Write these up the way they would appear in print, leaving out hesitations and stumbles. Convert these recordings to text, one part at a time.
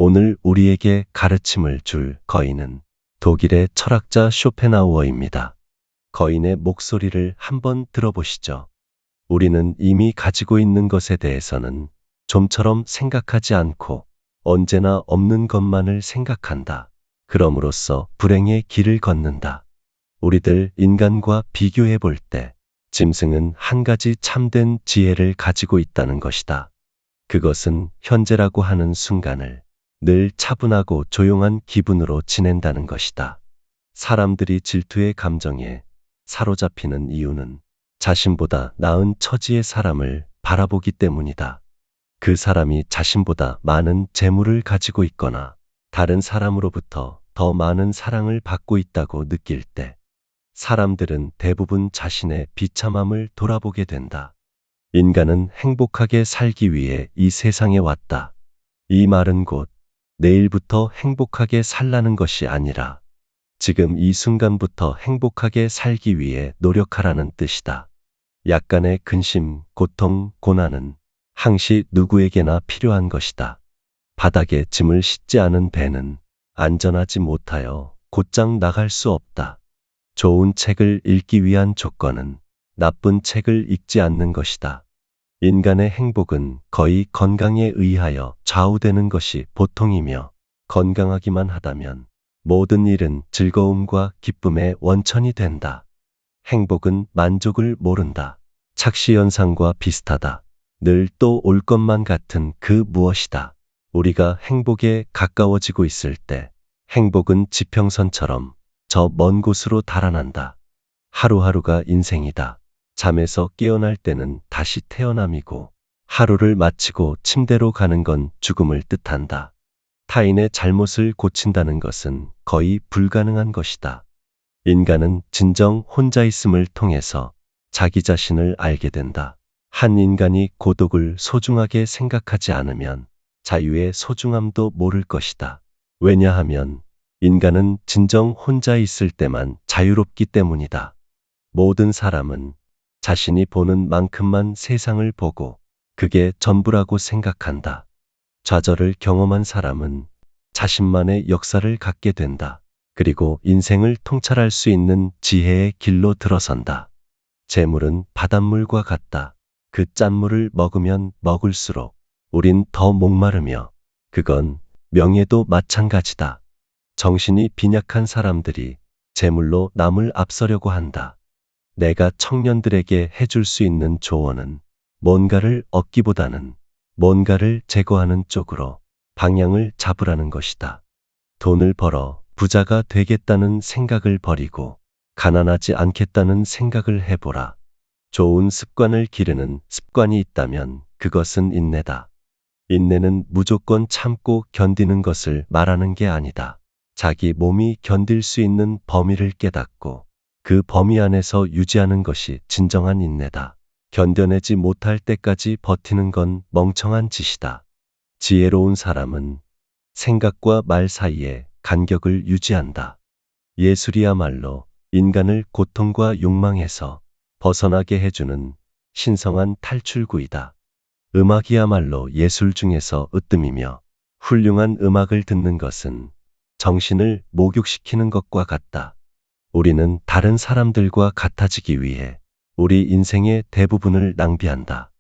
오늘 우리에게 가르침을 줄 거인은 독일의 철학자 쇼펜하우어입니다. 거인의 목소리를 한번 들어보시죠. 우리는 이미 가지고 있는 것에 대해서는 좀처럼 생각하지 않고 언제나 없는 것만을 생각한다. 그럼으로써 불행의 길을 걷는다. 우리들 인간과 비교해 볼 때 짐승은 한 가지 참된 지혜를 가지고 있다는 것이다. 그것은 현재라고 하는 순간을 늘 차분하고 조용한 기분으로 지낸다는 것이다. 사람들이 질투의 감정에 사로잡히는 이유는 자신보다 나은 처지의 사람을 바라보기 때문이다. 그 사람이 자신보다 많은 재물을 가지고 있거나 다른 사람으로부터 더 많은 사랑을 받고 있다고 느낄 때 사람들은 대부분 자신의 비참함을 돌아보게 된다. 인간은 행복하게 살기 위해 이 세상에 왔다. 이 말은 곧 내일부터 행복하게 살라는 것이 아니라 지금 이 순간부터 행복하게 살기 위해 노력하라는 뜻이다. 약간의 근심, 고통, 고난은 항시 누구에게나 필요한 것이다. 바닥에 짐을 싣지 않은 배는 안전하지 못하여 곧장 나갈 수 없다. 좋은 책을 읽기 위한 조건은 나쁜 책을 읽지 않는 것이다. 인간의 행복은 거의 건강에 의하여 좌우되는 것이 보통이며 건강하기만 하다면 모든 일은 즐거움과 기쁨의 원천이 된다. 행복은 만족을 모른다. 착시현상과 비슷하다. 늘 또 올 것만 같은 그 무엇이다. 우리가 행복에 가까워지고 있을 때 행복은 지평선처럼 저 먼 곳으로 달아난다. 하루하루가 인생이다. 잠에서 깨어날 때는 다시 태어남이고 하루를 마치고 침대로 가는 건 죽음을 뜻한다. 타인의 잘못을 고친다는 것은 거의 불가능한 것이다. 인간은 진정 혼자 있음을 통해서 자기 자신을 알게 된다. 한 인간이 고독을 소중하게 생각하지 않으면 자유의 소중함도 모를 것이다. 왜냐하면 인간은 진정 혼자 있을 때만 자유롭기 때문이다. 모든 사람은 자신이 보는 만큼만 세상을 보고 그게 전부라고 생각한다. 좌절을 경험한 사람은 자신만의 역사를 갖게 된다. 그리고 인생을 통찰할 수 있는 지혜의 길로 들어선다. 재물은 바닷물과 같다. 그 짠물을 먹으면 먹을수록 우린 더 목마르며 그건 명예도 마찬가지다. 정신이 빈약한 사람들이 재물로 남을 앞서려고 한다. 내가 청년들에게 해줄 수 있는 조언은 뭔가를 얻기보다는 뭔가를 제거하는 쪽으로 방향을 잡으라는 것이다. 돈을 벌어 부자가 되겠다는 생각을 버리고 가난하지 않겠다는 생각을 해보라. 좋은 습관을 기르는 습관이 있다면 그것은 인내다. 인내는 무조건 참고 견디는 것을 말하는 게 아니다. 자기 몸이 견딜 수 있는 범위를 깨닫고 그 범위 안에서 유지하는 것이 진정한 인내다. 견뎌내지 못할 때까지 버티는 건 멍청한 짓이다. 지혜로운 사람은 생각과 말 사이에 간격을 유지한다. 예술이야말로 인간을 고통과 욕망에서 벗어나게 해주는 신성한 탈출구이다. 음악이야말로 예술 중에서 으뜸이며 훌륭한 음악을 듣는 것은 정신을 목욕시키는 것과 같다. 우리는 다른 사람들과 같아지기 위해 우리 인생의 대부분을 낭비한다.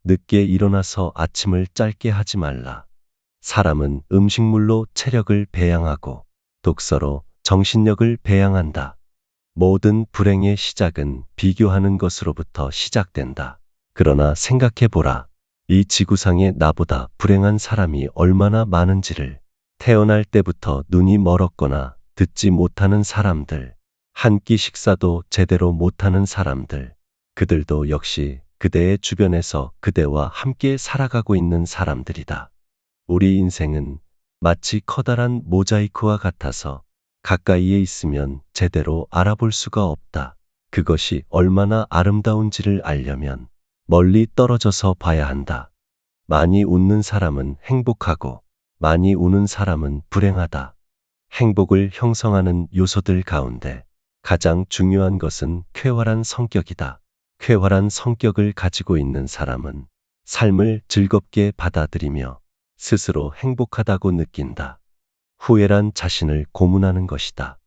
늦게 일어나서 아침을 짧게 하지 말라. 사람은 음식물로 체력을 배양하고 독서로 정신력을 배양한다. 모든 불행의 시작은 비교하는 것으로부터 시작된다. 그러나 생각해보라. 이 지구상에 나보다 불행한 사람이 얼마나 많은지를. 태어날 때부터 눈이 멀었거나 듣지 못하는 사람들, 한 끼 식사도 제대로 못하는 사람들, 그들도 역시 그대의 주변에서 그대와 함께 살아가고 있는 사람들이다. 우리 인생은 마치 커다란 모자이크와 같아서 가까이에 있으면 제대로 알아볼 수가 없다. 그것이 얼마나 아름다운지를 알려면 멀리 떨어져서 봐야 한다. 많이 웃는 사람은 행복하고 많이 우는 사람은 불행하다. 행복을 형성하는 요소들 가운데 가장 중요한 것은 쾌활한 성격이다. 쾌활한 성격을 가지고 있는 사람은 삶을 즐겁게 받아들이며 스스로 행복하다고 느낀다. 후회란 자신을 고문하는 것이다.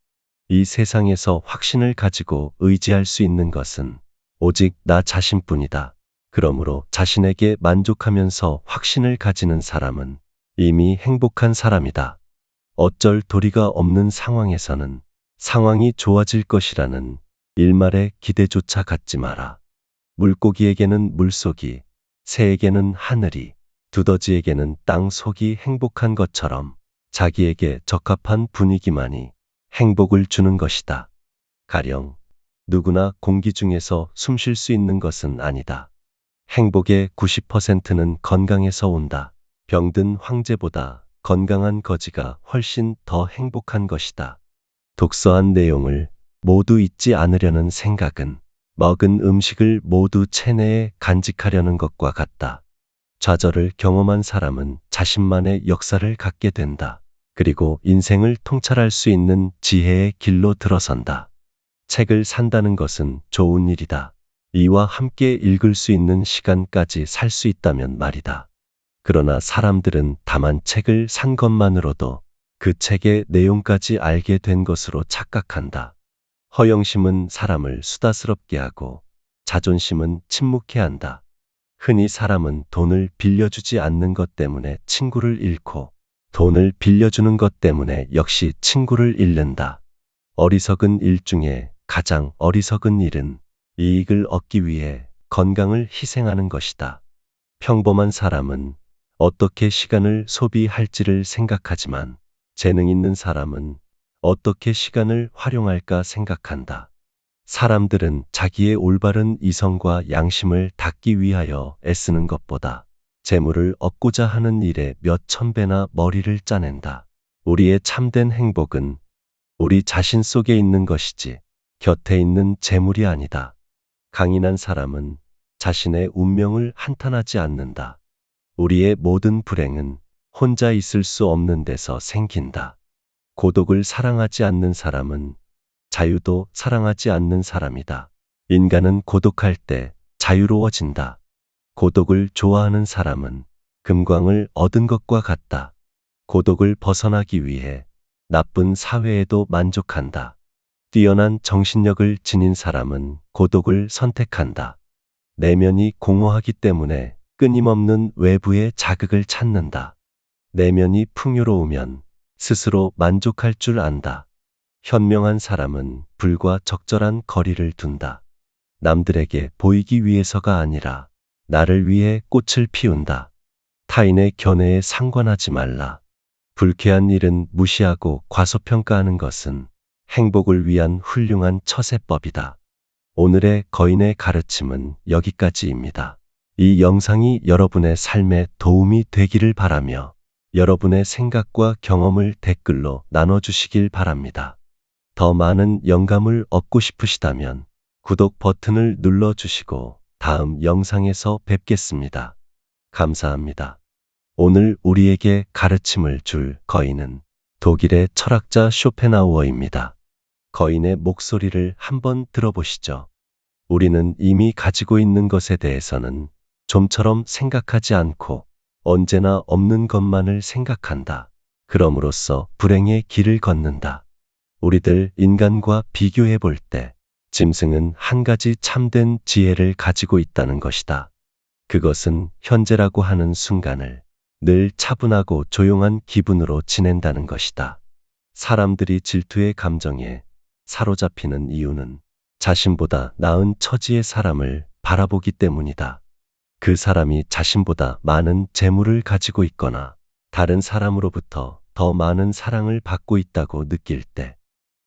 이 세상에서 확신을 가지고 의지할 수 있는 것은 오직 나 자신뿐이다. 그러므로 자신에게 만족하면서 확신을 가지는 사람은 이미 행복한 사람이다. 어쩔 도리가 없는 상황에서는 상황이 좋아질 것이라는 일말의 기대조차 갖지 마라. 물고기에게는 물속이, 새에게는 하늘이, 두더지에게는 땅 속이 행복한 것처럼 자기에게 적합한 분위기만이 행복을 주는 것이다. 가령 누구나 공기 중에서 숨 쉴 수 있는 것은 아니다. 행복의 90%는 건강에서 온다. 병든 황제보다 건강한 거지가 훨씬 더 행복한 것이다. 독서한 내용을 모두 잊지 않으려는 생각은 먹은 음식을 모두 체내에 간직하려는 것과 같다. 좌절을 경험한 사람은 자신만의 역사를 갖게 된다. 그리고 인생을 통찰할 수 있는 지혜의 길로 들어선다. 책을 산다는 것은 좋은 일이다. 이와 함께 읽을 수 있는 시간까지 살 수 있다면 말이다. 그러나 사람들은 다만 책을 산 것만으로도 그 책의 내용까지 알게 된 것으로 착각한다. 허영심은 사람을 수다스럽게 하고 자존심은 침묵해 한다. 흔히 사람은 돈을 빌려주지 않는 것 때문에 친구를 잃고 돈을 빌려주는 것 때문에 역시 친구를 잃는다. 어리석은 일 중에 가장 어리석은 일은 이익을 얻기 위해 건강을 희생하는 것이다. 평범한 사람은 어떻게 시간을 소비할지를 생각하지만 재능 있는 사람은 어떻게 시간을 활용할까 생각한다. 사람들은 자기의 올바른 이성과 양심을 닦기 위하여 애쓰는 것보다 재물을 얻고자 하는 일에 몇 천 배나 머리를 짜낸다. 우리의 참된 행복은 우리 자신 속에 있는 것이지 곁에 있는 재물이 아니다. 강인한 사람은 자신의 운명을 한탄하지 않는다. 우리의 모든 불행은 혼자 있을 수 없는 데서 생긴다. 고독을 사랑하지 않는 사람은 자유도 사랑하지 않는 사람이다. 인간은 고독할 때 자유로워진다. 고독을 좋아하는 사람은 금광을 얻은 것과 같다. 고독을 벗어나기 위해 나쁜 사회에도 만족한다. 뛰어난 정신력을 지닌 사람은 고독을 선택한다. 내면이 공허하기 때문에 끊임없는 외부의 자극을 찾는다. 내면이 풍요로우면 스스로 만족할 줄 안다. 현명한 사람은 불과 적절한 거리를 둔다. 남들에게 보이기 위해서가 아니라 나를 위해 꽃을 피운다. 타인의 견해에 상관하지 말라. 불쾌한 일은 무시하고 과소평가하는 것은 행복을 위한 훌륭한 처세법이다. 오늘의 거인의 가르침은 여기까지입니다. 이 영상이 여러분의 삶에 도움이 되기를 바라며 여러분의 생각과 경험을 댓글로 나눠주시길 바랍니다. 더 많은 영감을 얻고 싶으시다면 구독 버튼을 눌러주시고 다음 영상에서 뵙겠습니다. 감사합니다. 오늘 우리에게 가르침을 줄 거인은 독일의 철학자 쇼펜하우어입니다. 거인의 목소리를 한번 들어보시죠. 우리는 이미 가지고 있는 것에 대해서는 좀처럼 생각하지 않고 언제나 없는 것만을 생각한다. 그럼으로써 불행의 길을 걷는다. 우리들 인간과 비교해 볼 때 짐승은 한 가지 참된 지혜를 가지고 있다는 것이다. 그것은 현재라고 하는 순간을 늘 차분하고 조용한 기분으로 지낸다는 것이다. 사람들이 질투의 감정에 사로잡히는 이유는 자신보다 나은 처지의 사람을 바라보기 때문이다. 그 사람이 자신보다 많은 재물을 가지고 있거나 다른 사람으로부터 더 많은 사랑을 받고 있다고 느낄 때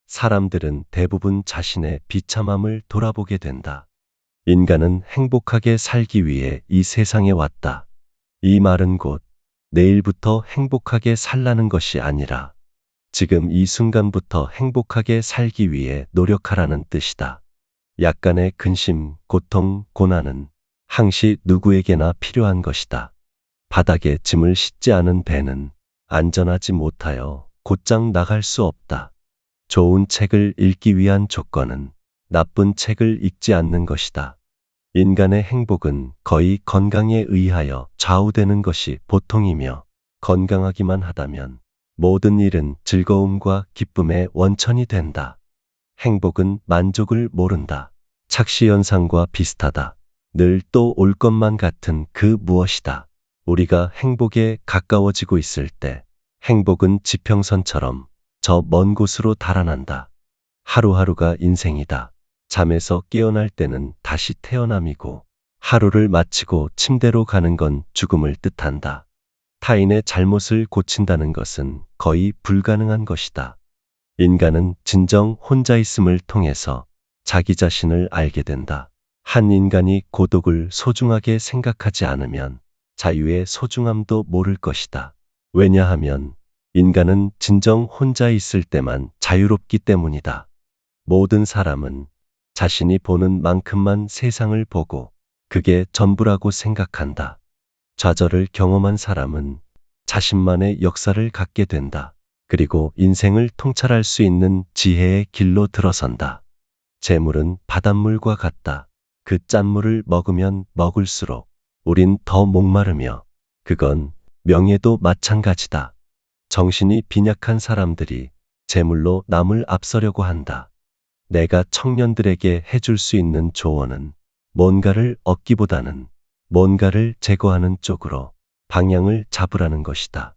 사람들은 대부분 자신의 비참함을 돌아보게 된다. 인간은 행복하게 살기 위해 이 세상에 왔다. 이 말은 곧 내일부터 행복하게 살라는 것이 아니라 지금 이 순간부터 행복하게 살기 위해 노력하라는 뜻이다. 약간의 근심, 고통, 고난은 항시 누구에게나 필요한 것이다. 바닥에 짐을 싣지 않은 배는 안전하지 못하여 곧장 나갈 수 없다. 좋은 책을 읽기 위한 조건은 나쁜 책을 읽지 않는 것이다. 인간의 행복은 거의 건강에 의하여 좌우되는 것이 보통이며 건강하기만 하다면 모든 일은 즐거움과 기쁨의 원천이 된다. 행복은 만족을 모른다. 착시현상과 비슷하다. 늘 또 올 것만 같은 그 무엇이다. 우리가 행복에 가까워지고 있을 때 행복은 지평선처럼 저 먼 곳으로 달아난다. 하루하루가 인생이다. 잠에서 깨어날 때는 다시 태어남이고 하루를 마치고 침대로 가는 건 죽음을 뜻한다. 타인의 잘못을 고친다는 것은 거의 불가능한 것이다. 인간은 진정 혼자 있음을 통해서 자기 자신을 알게 된다. 한 인간이 고독을 소중하게 생각하지 않으면 자유의 소중함도 모를 것이다. 왜냐하면 인간은 진정 혼자 있을 때만 자유롭기 때문이다. 모든 사람은 자신이 보는 만큼만 세상을 보고 그게 전부라고 생각한다. 좌절을 경험한 사람은 자신만의 역사를 갖게 된다. 그리고 인생을 통찰할 수 있는 지혜의 길로 들어선다. 재물은 바닷물과 같다. 그 짠물을 먹으면 먹을수록 우린 더 목마르며 그건 명예도 마찬가지다. 정신이 빈약한 사람들이 재물로 남을 앞서려고 한다. 내가 청년들에게 해줄 수 있는 조언은 뭔가를 얻기보다는 뭔가를 제거하는 쪽으로 방향을 잡으라는 것이다.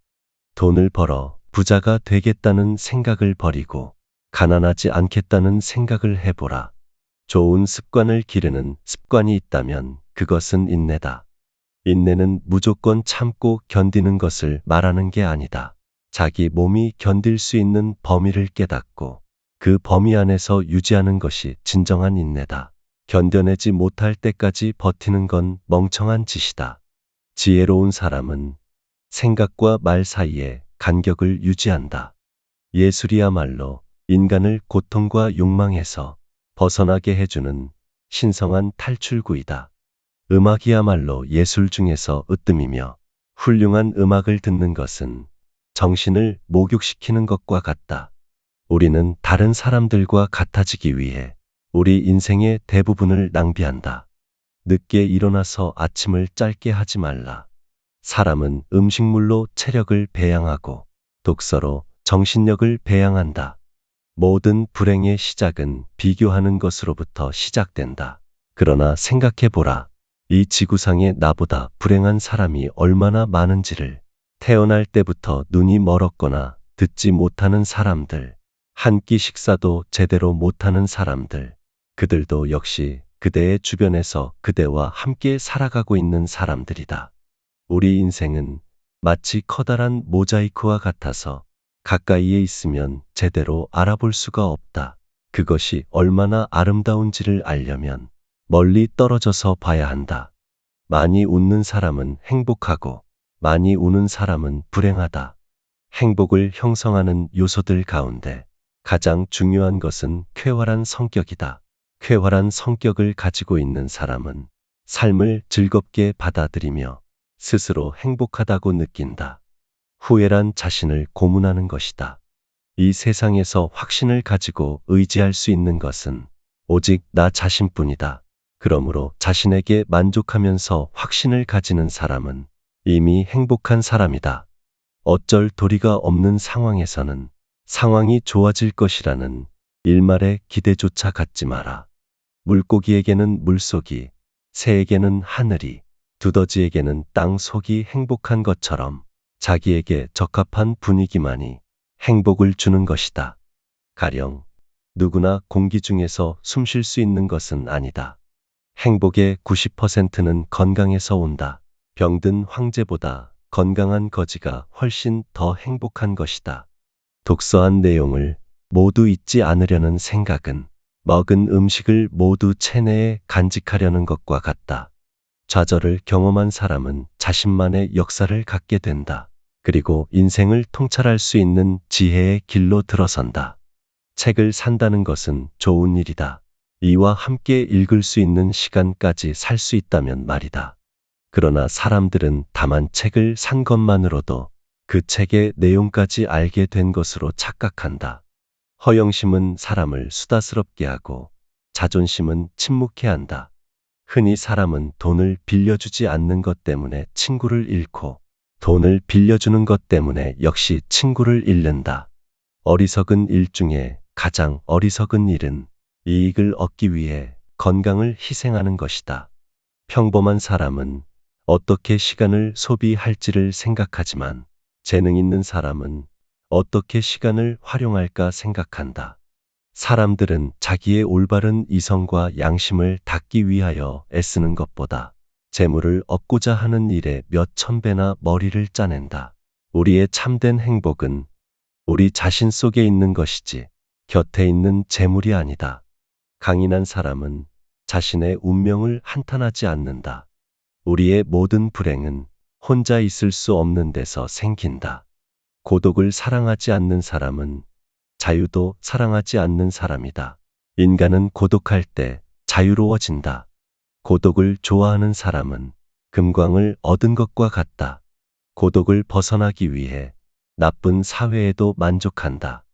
돈을 벌어 부자가 되겠다는 생각을 버리고 가난하지 않겠다는 생각을 해보라. 좋은 습관을 기르는 습관이 있다면 그것은 인내다. 인내는 무조건 참고 견디는 것을 말하는 게 아니다. 자기 몸이 견딜 수 있는 범위를 깨닫고 그 범위 안에서 유지하는 것이 진정한 인내다. 견뎌내지 못할 때까지 버티는 건 멍청한 짓이다. 지혜로운 사람은 생각과 말 사이에 간격을 유지한다. 예술이야말로 인간을 고통과 욕망에서 벗어나게 해주는 신성한 탈출구이다. 음악이야말로 예술 중에서 으뜸이며 훌륭한 음악을 듣는 것은 정신을 목욕시키는 것과 같다. 우리는 다른 사람들과 같아지기 위해 우리 인생의 대부분을 낭비한다. 늦게 일어나서 아침을 짧게 하지 말라. 사람은 음식물로 체력을 배양하고 독서로 정신력을 배양한다. 모든 불행의 시작은 비교하는 것으로부터 시작된다. 그러나 생각해보라. 이 지구상에 나보다 불행한 사람이 얼마나 많은지를. 태어날 때부터 눈이 멀었거나 듣지 못하는 사람들, 한 끼 식사도 제대로 못하는 사람들, 그들도 역시 그대의 주변에서 그대와 함께 살아가고 있는 사람들이다. 우리 인생은 마치 커다란 모자이크와 같아서 가까이에 있으면 제대로 알아볼 수가 없다. 그것이 얼마나 아름다운지를 알려면 멀리 떨어져서 봐야 한다. 많이 웃는 사람은 행복하고 많이 우는 사람은 불행하다. 행복을 형성하는 요소들 가운데 가장 중요한 것은 쾌활한 성격이다. 쾌활한 성격을 가지고 있는 사람은 삶을 즐겁게 받아들이며 스스로 행복하다고 느낀다. 후회란 자신을 고문하는 것이다. 이 세상에서 확신을 가지고 의지할 수 있는 것은 오직 나 자신뿐이다. 그러므로 자신에게 만족하면서 확신을 가지는 사람은 이미 행복한 사람이다. 어쩔 도리가 없는 상황에서는 상황이 좋아질 것이라는 일말의 기대조차 갖지 마라. 물고기에게는 물속이, 새에게는 하늘이, 두더지에게는 땅 속이 행복한 것처럼 자기에게 적합한 분위기만이 행복을 주는 것이다. 가령 누구나 공기 중에서 숨 쉴 수 있는 것은 아니다. 행복의 90%는 건강에서 온다. 병든 황제보다 건강한 거지가 훨씬 더 행복한 것이다. 독서한 내용을 모두 잊지 않으려는 생각은 먹은 음식을 모두 체내에 간직하려는 것과 같다. 좌절을 경험한 사람은 자신만의 역사를 갖게 된다. 그리고 인생을 통찰할 수 있는 지혜의 길로 들어선다. 책을 산다는 것은 좋은 일이다. 이와 함께 읽을 수 있는 시간까지 살 수 있다면 말이다. 그러나 사람들은 다만 책을 산 것만으로도 그 책의 내용까지 알게 된 것으로 착각한다. 허영심은 사람을 수다스럽게 하고 자존심은 침묵해 한다. 흔히 사람은 돈을 빌려주지 않는 것 때문에 친구를 잃고 돈을 빌려주는 것 때문에 역시 친구를 잃는다. 어리석은 일 중에 가장 어리석은 일은 이익을 얻기 위해 건강을 희생하는 것이다. 평범한 사람은 어떻게 시간을 소비할지를 생각하지만 재능 있는 사람은 어떻게 시간을 활용할까 생각한다. 사람들은 자기의 올바른 이성과 양심을 닦기 위하여 애쓰는 것보다 재물을 얻고자 하는 일에 몇 천 배나 머리를 짜낸다. 우리의 참된 행복은 우리 자신 속에 있는 것이지 곁에 있는 재물이 아니다. 강인한 사람은 자신의 운명을 한탄하지 않는다. 우리의 모든 불행은 혼자 있을 수 없는 데서 생긴다. 고독을 사랑하지 않는 사람은 자유도 사랑하지 않는 사람이다. 인간은 고독할 때 자유로워진다. 고독을 좋아하는 사람은 금광을 얻은 것과 같다. 고독을 벗어나기 위해 나쁜 사회에도 만족한다.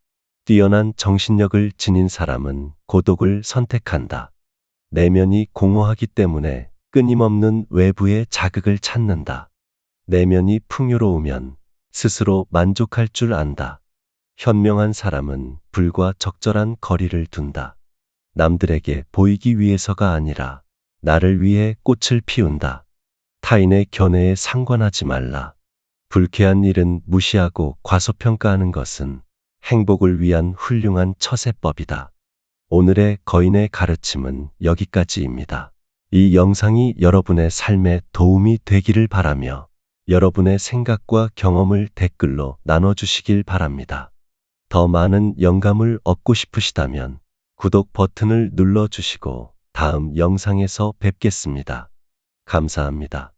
뛰어난 정신력을 지닌 사람은 고독을 선택한다. 내면이 공허하기 때문에 끊임없는 외부의 자극을 찾는다. 내면이 풍요로우면 스스로 만족할 줄 안다. 현명한 사람은 불과 적절한 거리를 둔다. 남들에게 보이기 위해서가 아니라 나를 위해 꽃을 피운다. 타인의 견해에 상관하지 말라. 불쾌한 일은 무시하고 과소평가하는 것은 행복을 위한 훌륭한 처세법이다. 오늘의 거인의 가르침은 여기까지입니다. 이 영상이 여러분의 삶에 도움이 되기를 바라며 여러분의 생각과 경험을 댓글로 나눠주시길 바랍니다. 더 많은 영감을 얻고 싶으시다면 구독 버튼을 눌러주시고 다음 영상에서 뵙겠습니다. 감사합니다.